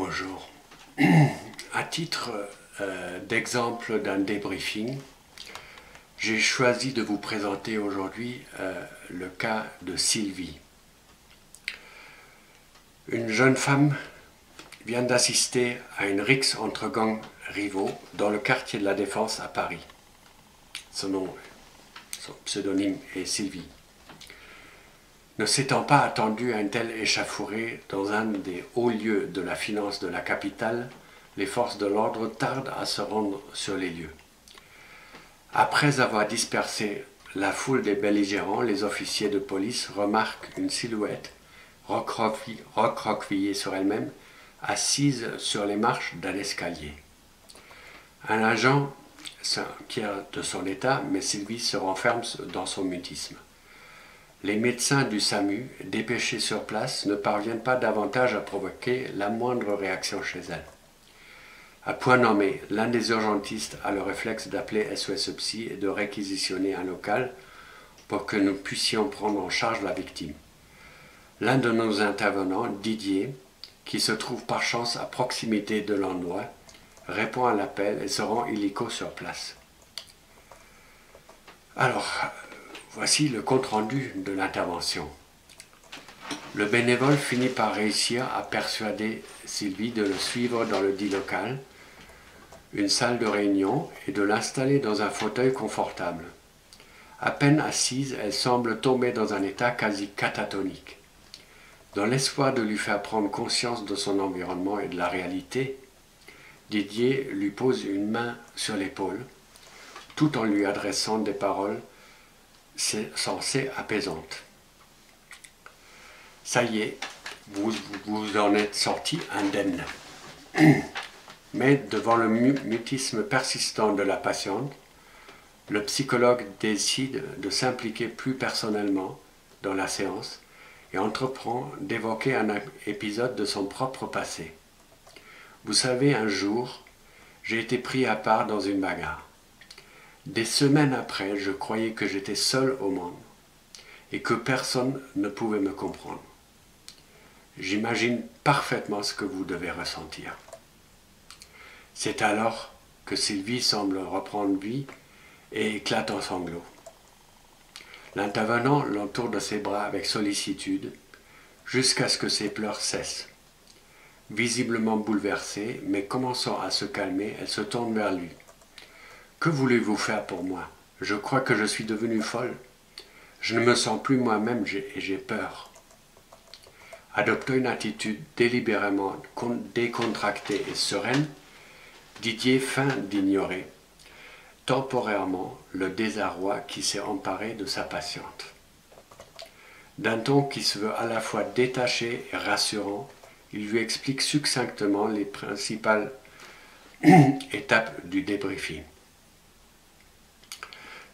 Bonjour. À titre d'exemple d'un débriefing, j'ai choisi de vous présenter aujourd'hui le cas de Sylvie. Une jeune femme vient d'assister à une rixe entre gangs rivaux dans le quartier de la Défense à Paris. Son pseudonyme est Sylvie. Ne s'étant pas attendu à un tel échauffourée dans un des hauts lieux de la finance de la capitale, les forces de l'ordre tardent à se rendre sur les lieux. Après avoir dispersé la foule des belligérants, les officiers de police remarquent une silhouette recroquevillée sur elle-même, assise sur les marches d'un escalier. Un agent s'inquiète de son état, mais Sylvie se renferme dans son mutisme. Les médecins du SAMU, dépêchés sur place, ne parviennent pas davantage à provoquer la moindre réaction chez elle. À point nommé, l'un des urgentistes a le réflexe d'appeler SOS Psy et de réquisitionner un local pour que nous puissions prendre en charge la victime. L'un de nos intervenants, Didier, qui se trouve par chance à proximité de l'endroit, répond à l'appel et se rend illico sur place. Alors, voici le compte-rendu de l'intervention. Le bénévole finit par réussir à persuader Sylvie de le suivre dans le dit local, une salle de réunion, et de l'installer dans un fauteuil confortable. À peine assise, elle semble tomber dans un état quasi catatonique. Dans l'espoir de lui faire prendre conscience de son environnement et de la réalité, Didier lui pose une main sur l'épaule, tout en lui adressant des paroles censées apaisantes. Ça y est, vous en êtes sorti indemne. Mais devant le mutisme persistant de la patiente, le psychologue décide de s'impliquer plus personnellement dans la séance et entreprend d'évoquer un épisode de son propre passé. Vous savez, un jour, j'ai été pris à part dans une bagarre. Des semaines après, je croyais que j'étais seul au monde et que personne ne pouvait me comprendre. J'imagine parfaitement ce que vous devez ressentir. C'est alors que Sylvie semble reprendre vie et éclate en sanglots. L'intervenant l'entoure de ses bras avec sollicitude jusqu'à ce que ses pleurs cessent. Visiblement bouleversée, mais commençant à se calmer, elle se tourne vers lui. « Que voulez-vous faire pour moi? Je crois que je suis devenue folle. Je ne me sens plus moi-même et j'ai peur. » Adoptant une attitude délibérément décontractée et sereine, Didier feint d'ignorer temporairement le désarroi qui s'est emparé de sa patiente. D'un ton qui se veut à la fois détaché et rassurant, il lui explique succinctement les principales étapes du débriefing.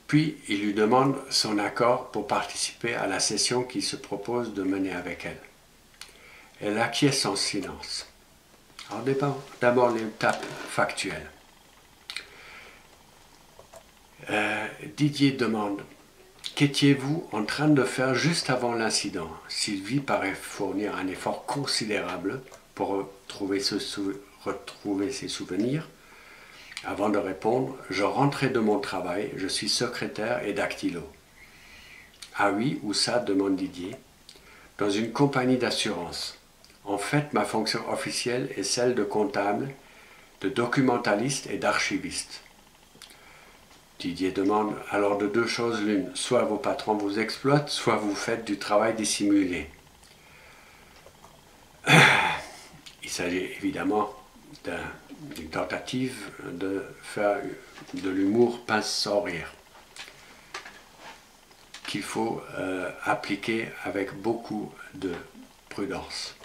Puis il lui demande son accord pour participer à la session qu'il se propose de mener avec elle. Elle acquiesce en silence. Alors d'abord l'étape factuelle. Didier demande « Qu'étiez-vous en train de faire juste avant l'incident ?» Sylvie paraît fournir un effort considérable pour retrouver ses souvenirs. Avant de répondre, « Je rentrais de mon travail, je suis secrétaire et dactylo. »« Ah oui, où ça ?» demande Didier. « Dans une compagnie d'assurance. En fait, ma fonction officielle est celle de comptable, de documentaliste et d'archiviste. » Didier demande « Alors de deux choses l'une, soit vos patrons vous exploitent, soit vous faites du travail dissimulé. » Il s'agit évidemment d'une tentative de faire de l'humour pince sans rire, qu'il faut appliquer avec beaucoup de prudence.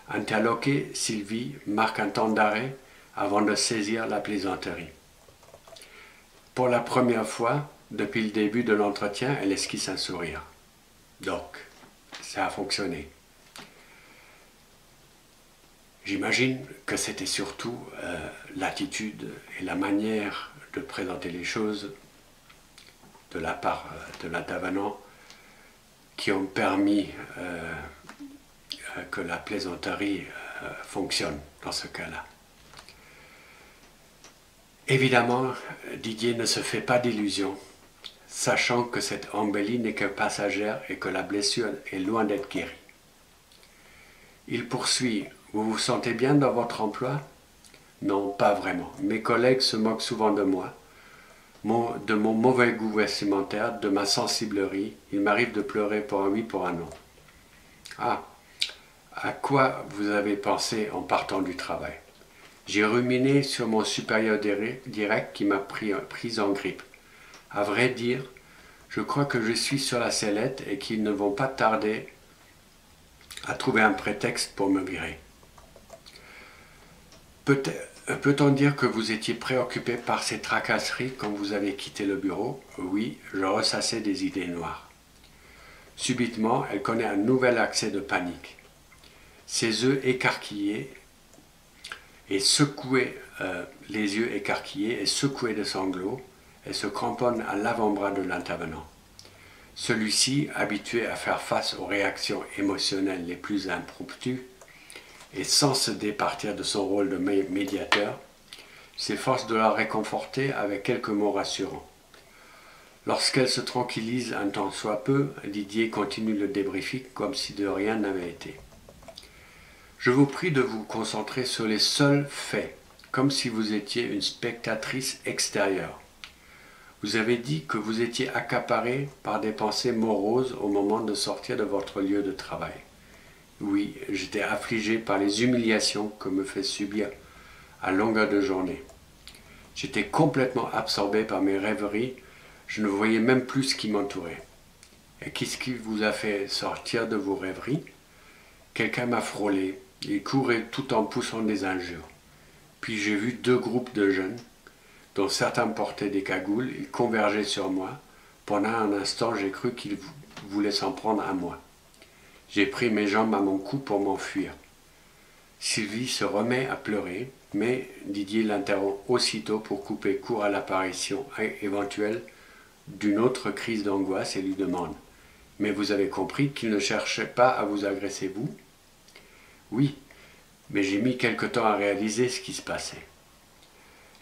Interloquée, Sylvie marque un temps d'arrêt avant de saisir la plaisanterie. Pour la première fois, depuis le début de l'entretien, elle esquisse un sourire. Donc, ça a fonctionné. J'imagine que c'était surtout l'attitude et la manière de présenter les choses de la part de l'intervenant qui ont permis que la plaisanterie fonctionne dans ce cas-là. Évidemment, Didier ne se fait pas d'illusions, sachant que cette embellie n'est que passagère et que la blessure est loin d'être guérie. Il poursuit « Vous vous sentez bien dans votre emploi ?» Non, pas vraiment. Mes collègues se moquent souvent de moi, de mon mauvais goût vestimentaire, de ma sensiblerie. Il m'arrive de pleurer pour un oui, pour un non. Ah, à quoi vous avez pensé en partant du travail? J'ai ruminé sur mon supérieur direct qui m'a pris en grippe. À vrai dire, je crois que je suis sur la sellette et qu'ils ne vont pas tarder à trouver un prétexte pour me virer. Peut-on dire que vous étiez préoccupé par ces tracasseries quand vous avez quitté le bureau? Oui, je ressassais des idées noires. Subitement, elle connaît un nouvel accès de panique. Ses yeux écarquillés et secoués, les yeux écarquillés et secoués de sanglots, elle se cramponne à l'avant-bras de l'intervenant. Celui-ci, habitué à faire face aux réactions émotionnelles les plus impromptues, et sans se départir de son rôle de médiateur, s'efforce de la réconforter avec quelques mots rassurants. Lorsqu'elle se tranquillise un temps soit peu, Didier continue le débriefing comme si de rien n'avait été. Je vous prie de vous concentrer sur les seuls faits, comme si vous étiez une spectatrice extérieure. Vous avez dit que vous étiez accaparé par des pensées moroses au moment de sortir de votre lieu de travail. Oui, j'étais affligé par les humiliations que me fait subir à longueur de journée. J'étais complètement absorbé par mes rêveries, je ne voyais même plus ce qui m'entourait. Et qu'est-ce qui vous a fait sortir de vos rêveries? Quelqu'un m'a frôlé, il courait tout en poussant des injures. Puis j'ai vu deux groupes de jeunes, dont certains portaient des cagoules, ils convergeaient sur moi. Pendant un instant, j'ai cru qu'ils voulaient s'en prendre à moi. J'ai pris mes jambes à mon cou pour m'enfuir. Sylvie se remet à pleurer, mais Didier l'interrompt aussitôt pour couper court à l'apparition éventuelle d'une autre crise d'angoisse et lui demande « Mais vous avez compris qu'il ne cherchait pas à vous agresser, vous ?» « Oui, mais j'ai mis quelque temps à réaliser ce qui se passait. »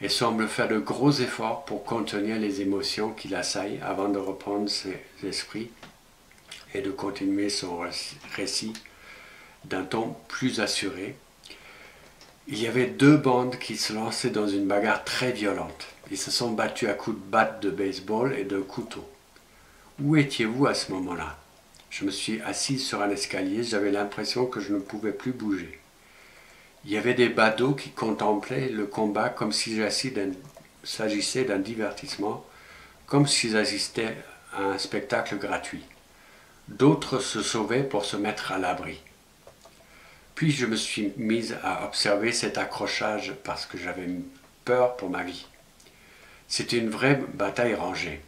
Elle semble faire de gros efforts pour contenir les émotions qui l'assaillent avant de reprendre ses esprits et de continuer son récit d'un ton plus assuré. Il y avait deux bandes qui se lançaient dans une bagarre très violente. Ils se sont battus à coups de batte de baseball et de couteau. Où étiez-vous à ce moment-là? Je me suis assise sur un escalier, j'avais l'impression que je ne pouvais plus bouger. Il y avait des badauds qui contemplaient le combat comme s'il s'agissait d'un divertissement, comme s'ils assistaient à un spectacle gratuit. D'autres se sauvaient pour se mettre à l'abri. Puis je me suis mise à observer cet accrochage parce que j'avais peur pour ma vie. C'était une vraie bataille rangée.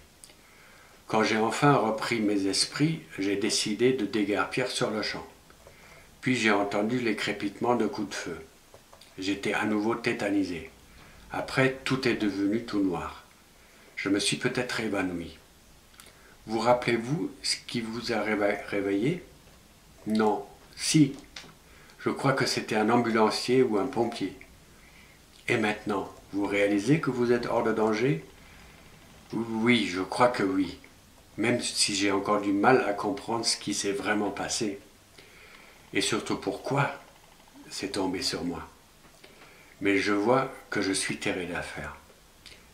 Quand j'ai enfin repris mes esprits, j'ai décidé de déguerpir sur le champ. Puis j'ai entendu les crépitements de coups de feu. J'étais à nouveau tétanisé. Après, tout est devenu tout noir. Je me suis peut-être évanoui. Vous rappelez-vous ce qui vous a réveillé? Non. Si. Je crois que c'était un ambulancier ou un pompier. Et maintenant, vous réalisez que vous êtes hors de danger? Oui, je crois que oui. Même si j'ai encore du mal à comprendre ce qui s'est vraiment passé. Et surtout pourquoi c'est tombé sur moi. Mais je vois que je suis terré d'affaire.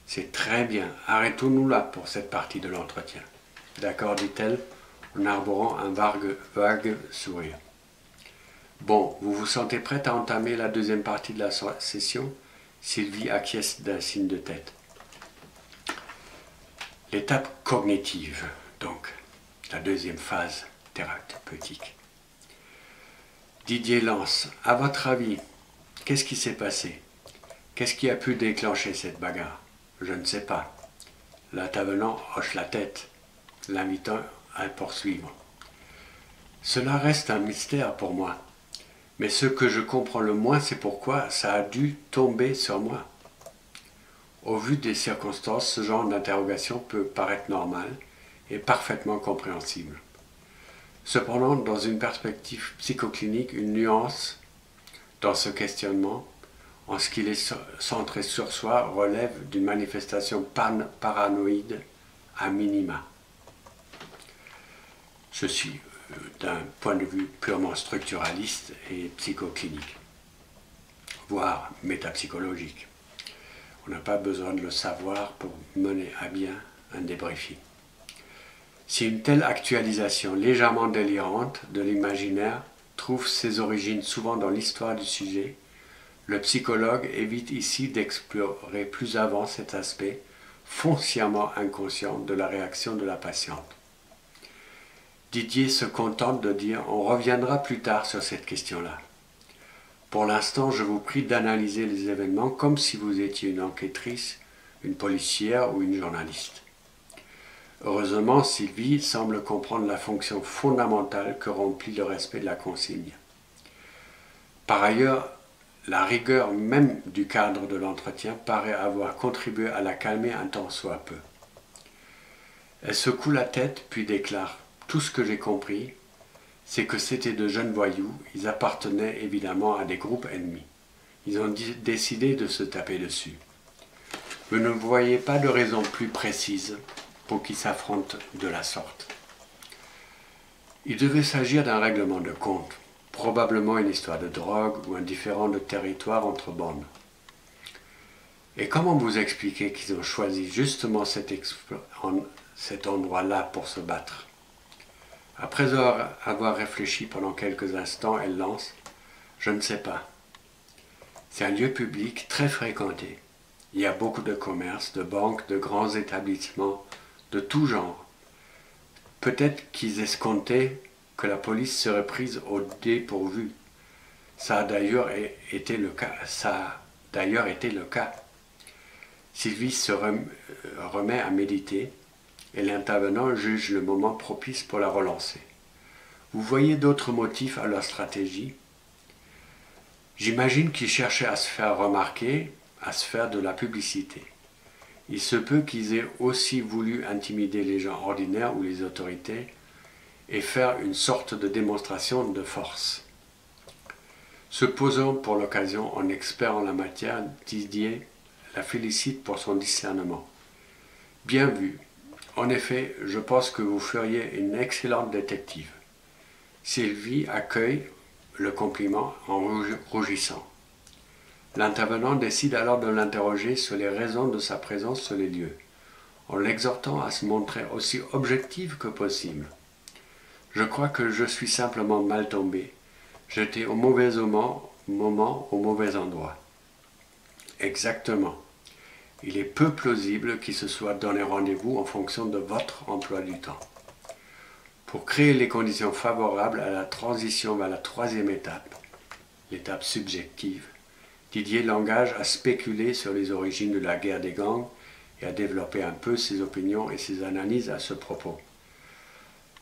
C'est très bien, arrêtons-nous là pour cette partie de l'entretien. D'accord, dit-elle, en arborant un vague sourire. Bon, vous vous sentez prête à entamer la deuxième partie de la session? Sylvie acquiesce d'un signe de tête. L'étape cognitive, donc, la deuxième phase thérapeutique. Didier lance, à votre avis, qu'est-ce qui s'est passé? Qu'est-ce qui a pu déclencher cette bagarre? Je ne sais pas. L'intervenant hoche la tête, l'invitant à poursuivre. Cela reste un mystère pour moi. Mais ce que je comprends le moins, c'est pourquoi ça a dû tomber sur moi. Au vu des circonstances, ce genre d'interrogation peut paraître normal et parfaitement compréhensible. Cependant, dans une perspective psychoclinique, une nuance dans ce questionnement, en ce qu'il est centré sur soi, relève d'une manifestation paranoïde à minima. Ceci d'un point de vue purement structuraliste et psychoclinique, voire métapsychologique. On n'a pas besoin de le savoir pour mener à bien un débriefing. Si une telle actualisation légèrement délirante de l'imaginaire trouve ses origines souvent dans l'histoire du sujet, le psychologue évite ici d'explorer plus avant cet aspect foncièrement inconscient de la réaction de la patiente. Didier se contente de dire « On reviendra plus tard sur cette question-là. Pour l'instant, je vous prie d'analyser les événements comme si vous étiez une enquêtrice, une policière ou une journaliste. » Heureusement, Sylvie semble comprendre la fonction fondamentale que remplit le respect de la consigne. Par ailleurs, la rigueur même du cadre de l'entretien paraît avoir contribué à la calmer un tant soit peu. Elle secoue la tête puis déclare « Tout ce que j'ai compris, c'est que c'étaient de jeunes voyous, ils appartenaient évidemment à des groupes ennemis. Ils ont décidé de se taper dessus. Vous ne voyez pas de raison plus précise pour qu'ils s'affrontent de la sorte. Il devait s'agir d'un règlement de compte, probablement une histoire de drogue ou un différend de territoire entre bandes. Et comment vous expliquer qu'ils ont choisi justement cet endroit-là pour se battre? Après avoir réfléchi pendant quelques instants, elle lance « Je ne sais pas. C'est un lieu public très fréquenté. Il y a beaucoup de commerces, de banques, de grands établissements, de tout genre. Peut-être qu'ils escomptaient que la police serait prise au dépourvu. Ça a d'ailleurs été le cas. Sylvie se remet à méditer et l'intervenant juge le moment propice pour la relancer. Vous voyez d'autres motifs à leur stratégie? J'imagine qu'ils cherchaient à se faire remarquer, à se faire de la publicité. Il se peut qu'ils aient aussi voulu intimider les gens ordinaires ou les autorités et faire une sorte de démonstration de force. Se posant pour l'occasion en expert en la matière, Didier la félicite pour son discernement. Bien vu. En effet, je pense que vous feriez une excellente détective. Sylvie accueille le compliment en rougissant. L'intervenant décide alors de l'interroger sur les raisons de sa présence sur les lieux, en l'exhortant à se montrer aussi objective que possible. Je crois que je suis simplement mal tombé. J'étais au mauvais moment, au mauvais endroit. Exactement. Il est peu plausible qu'il se soit donné rendez-vous en fonction de votre emploi du temps. Pour créer les conditions favorables à la transition vers la troisième étape, l'étape subjective, Didier l'engage à spéculer sur les origines de la guerre des gangs et à développer un peu ses opinions et ses analyses à ce propos.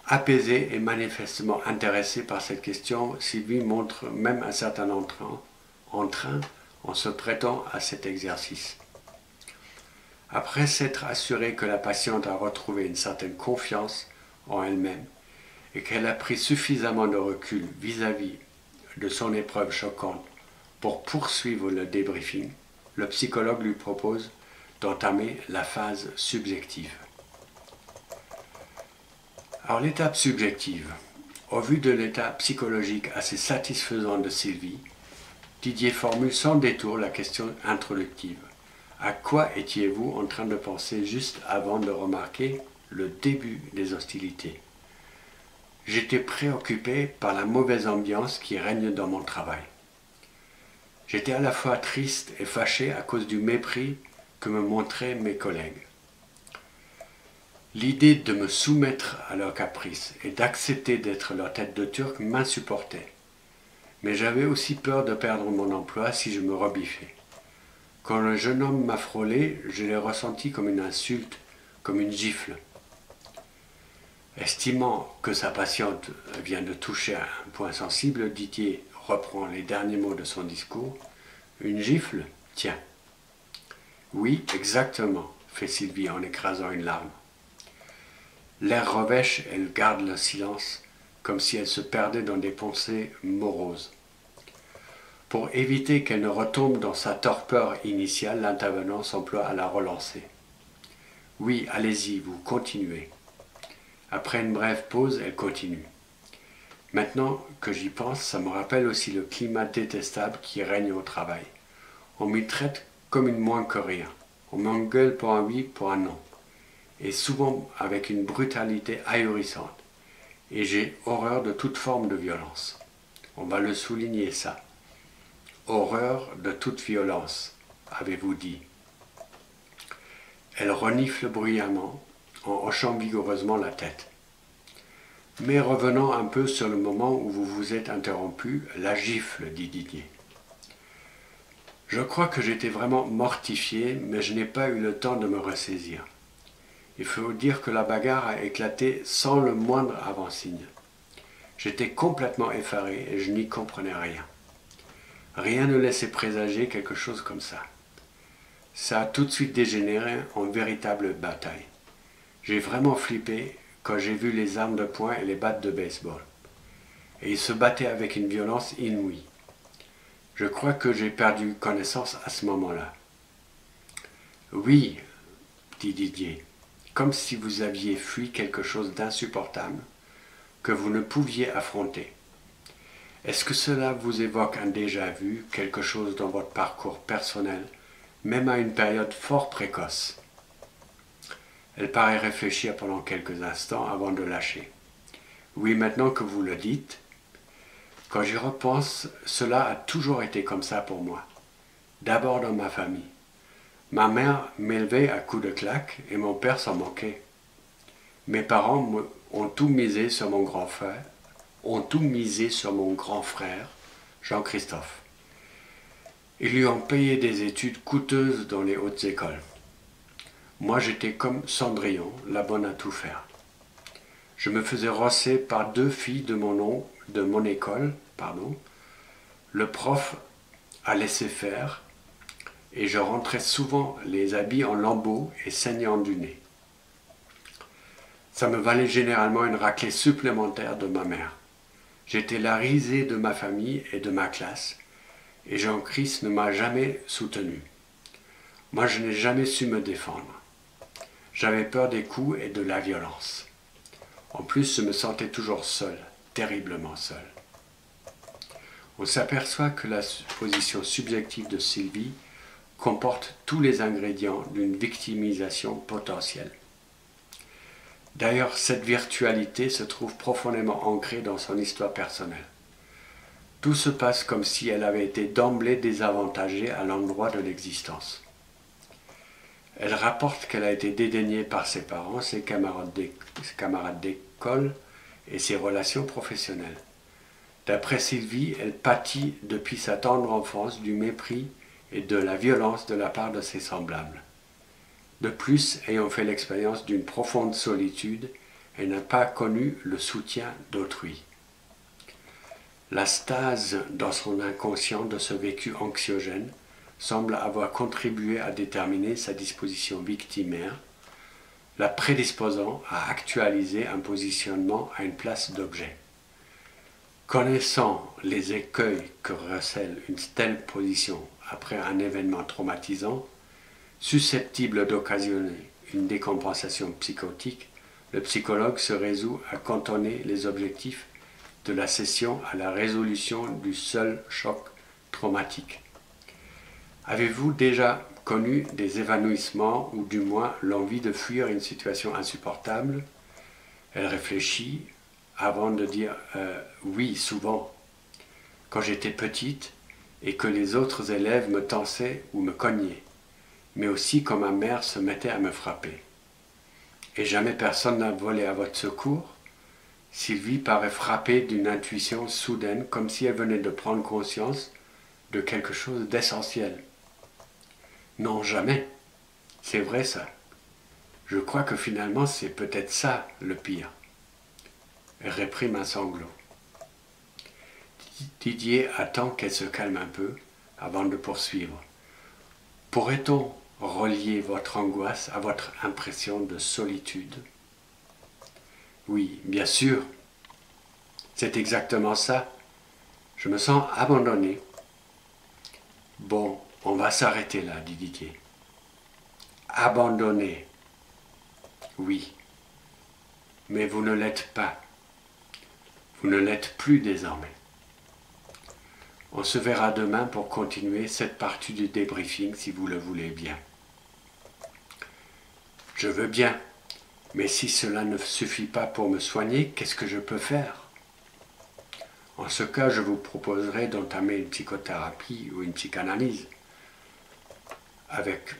Apaisée et manifestement intéressée par cette question, Sylvie montre même un certain entrain en se prêtant à cet exercice. Après s'être assurée que la patiente a retrouvé une certaine confiance en elle-même et qu'elle a pris suffisamment de recul vis-à-vis de son épreuve choquante pour poursuivre le débriefing, le psychologue lui propose d'entamer la phase subjective. Alors l'étape subjective, au vu de l'état psychologique assez satisfaisant de Sylvie, Didier formule sans détour la question introductive. À quoi étiez-vous en train de penser juste avant de remarquer le début des hostilités? J'étais préoccupé par la mauvaise ambiance qui règne dans mon travail. J'étais à la fois triste et fâché à cause du mépris que me montraient mes collègues. L'idée de me soumettre à leurs caprices et d'accepter d'être leur tête de turc m'insupportait. Mais j'avais aussi peur de perdre mon emploi si je me rebiffais. Quand le jeune homme m'a frôlé, je l'ai ressenti comme une insulte, comme une gifle. Estimant que sa patiente vient de toucher à un point sensible, Didier reprend les derniers mots de son discours. Une gifle? Tiens. Oui, exactement, fait Sylvie en écrasant une larme. L'air revêche, elle garde le silence, comme si elle se perdait dans des pensées moroses. Pour éviter qu'elle ne retombe dans sa torpeur initiale, l'intervenant s'emploie à la relancer. Oui, allez-y, vous continuez. Après une brève pause, elle continue. Maintenant que j'y pense, ça me rappelle aussi le climat détestable qui règne au travail. On m'y traite comme une moins que rien. On m'engueule pour un oui, pour un non. Et souvent avec une brutalité ahurissante. Et j'ai horreur de toute forme de violence. On va le souligner, ça. Horreur de toute violence, avez-vous dit. Elle renifle bruyamment, en hochant vigoureusement la tête. Mais revenons un peu sur le moment où vous vous êtes interrompu, la gifle, dit Didier. Je crois que j'étais vraiment mortifié, mais je n'ai pas eu le temps de me ressaisir. Il faut dire que la bagarre a éclaté sans le moindre avant-signe. J'étais complètement effaré et je n'y comprenais rien. Rien ne laissait présager quelque chose comme ça. Ça a tout de suite dégénéré en véritable bataille. J'ai vraiment flippé quand j'ai vu les armes de poing et les battes de baseball. Et ils se battaient avec une violence inouïe. Je crois que j'ai perdu connaissance à ce moment-là. Oui, dit Didier, comme si vous aviez fui quelque chose d'insupportable que vous ne pouviez affronter. Est-ce que cela vous évoque un déjà-vu, quelque chose dans votre parcours personnel, même à une période fort précoce? Elle paraît réfléchir pendant quelques instants avant de lâcher. Oui, maintenant que vous le dites, quand j'y repense, cela a toujours été comme ça pour moi. D'abord dans ma famille. Ma mère m'élevait à coups de claque et mon père s'en moquait. Mes parents ont tout misé sur mon grand frère, Jean-Christophe. Ils lui ont payé des études coûteuses dans les hautes écoles. Moi, j'étais comme Cendrillon, la bonne à tout faire. Je me faisais rosser par 2 filles de mon école. Le prof a laissé faire et je rentrais souvent les habits en lambeaux et saignant du nez. Ça me valait généralement une raclée supplémentaire de ma mère. J'étais la risée de ma famille et de ma classe, et Jean-Christ ne m'a jamais soutenu. Moi, je n'ai jamais su me défendre. J'avais peur des coups et de la violence. En plus, je me sentais toujours seul, terriblement seul. On s'aperçoit que la position subjective de Sylvie comporte tous les ingrédients d'une victimisation potentielle. D'ailleurs, cette virtualité se trouve profondément ancrée dans son histoire personnelle. Tout se passe comme si elle avait été d'emblée désavantagée à l'endroit de l'existence. Elle rapporte qu'elle a été dédaignée par ses parents, ses camarades d'école et ses relations professionnelles. D'après Sylvie, elle pâtit depuis sa tendre enfance du mépris et de la violence de la part de ses semblables. De plus, ayant fait l'expérience d'une profonde solitude, elle n'a pas connu le soutien d'autrui. La stase dans son inconscient de ce vécu anxiogène semble avoir contribué à déterminer sa disposition victimaire, la prédisposant à actualiser un positionnement à une place d'objet. Connaissant les écueils que recèle une telle position après un événement traumatisant, susceptible d'occasionner une décompensation psychotique, le psychologue se résout à cantonner les objectifs de la session à la résolution du seul choc traumatique. Avez-vous déjà connu des évanouissements ou du moins l'envie de fuir une situation insupportable? Elle réfléchit avant de dire oui, souvent. Quand j'étais petite et que les autres élèves me tensaient ou me cognaient, mais aussi quand ma mère se mettait à me frapper. Et jamais personne n'a volé à votre secours? Sylvie paraît frappée d'une intuition soudaine, comme si elle venait de prendre conscience de quelque chose d'essentiel. Non, jamais. C'est vrai ça. Je crois que finalement c'est peut-être ça le pire. Elle réprime un sanglot. Didier attend qu'elle se calme un peu avant de poursuivre. Pourrait-on relier votre angoisse à votre impression de solitude? Oui, bien sûr. C'est exactement ça. Je me sens abandonné. Bon, on va s'arrêter là, dit Didier. Abandonné. Oui, mais vous ne l'êtes pas. Vous ne l'êtes plus désormais. On se verra demain pour continuer cette partie du débriefing si vous le voulez bien. Je veux bien, mais si cela ne suffit pas pour me soigner, qu'est-ce que je peux faire? En ce cas, je vous proposerai d'entamer une psychothérapie ou une psychanalyse avec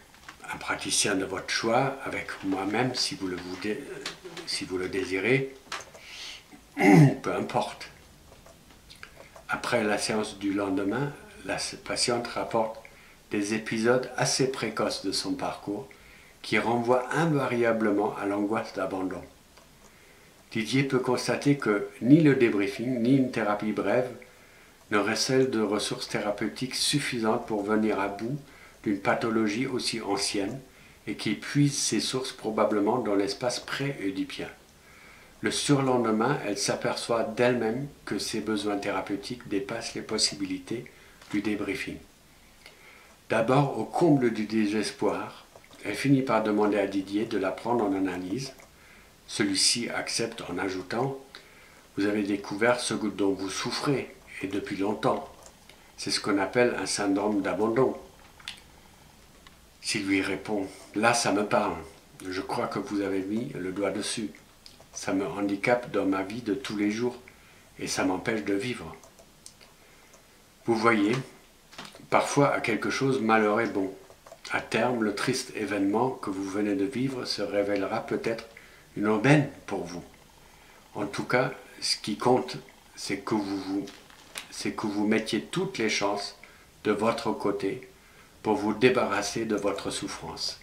un praticien de votre choix, avec moi-même si vous le désirez, peu importe. Après la séance du lendemain, la patiente rapporte des épisodes assez précoces de son parcours qui renvoient invariablement à l'angoisse d'abandon. Didier peut constater que ni le débriefing, ni une thérapie brève ne recèlent de ressources thérapeutiques suffisantes pour venir à bout d'une pathologie aussi ancienne et qui puise ses sources probablement dans l'espace pré-œdipien. Le surlendemain, elle s'aperçoit d'elle-même que ses besoins thérapeutiques dépassent les possibilités du débriefing. D'abord, au comble du désespoir, elle finit par demander à Didier de la prendre en analyse. Celui-ci accepte en ajoutant « Vous avez découvert ce dont vous souffrez, et depuis longtemps. C'est ce qu'on appelle un syndrome d'abandon. » S'il lui répond « Là, ça me parle. Je crois que vous avez mis le doigt dessus. Ça me handicape dans ma vie de tous les jours et ça m'empêche de vivre. » Vous voyez, parfois à quelque chose malheur est bon. À terme, le triste événement que vous venez de vivre se révélera peut-être une aubaine pour vous. En tout cas, ce qui compte, c'est que vous mettiez toutes les chances de votre côté pour vous débarrasser de votre souffrance.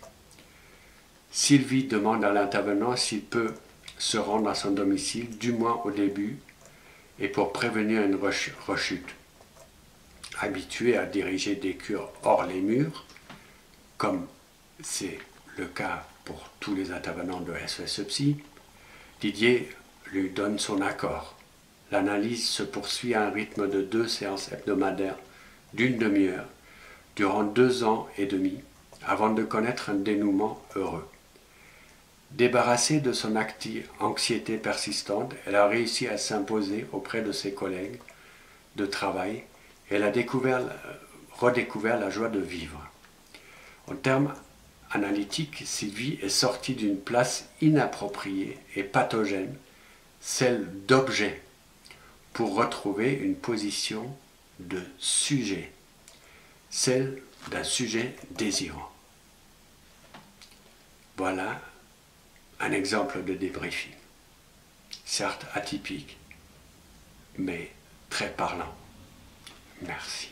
Sylvie demande à l'intervenant s'il peut se rendre à son domicile, du moins au début, et pour prévenir une rechute. Habitué à diriger des cures hors les murs, comme c'est le cas pour tous les intervenants de SOS Psy, Didier lui donne son accord. L'analyse se poursuit à un rythme de 2 séances hebdomadaires d'une demi-heure, durant 2 ans et demi, avant de connaître un dénouement heureux. Débarrassée de son anxiété persistante, elle a réussi à s'imposer auprès de ses collègues de travail et elle a redécouvert la joie de vivre. En termes analytiques, Sylvie est sortie d'une place inappropriée et pathogène, celle d'objet, pour retrouver une position de sujet, celle d'un sujet désirant. Voilà un exemple de débriefing, certes atypique, mais très parlant. Merci.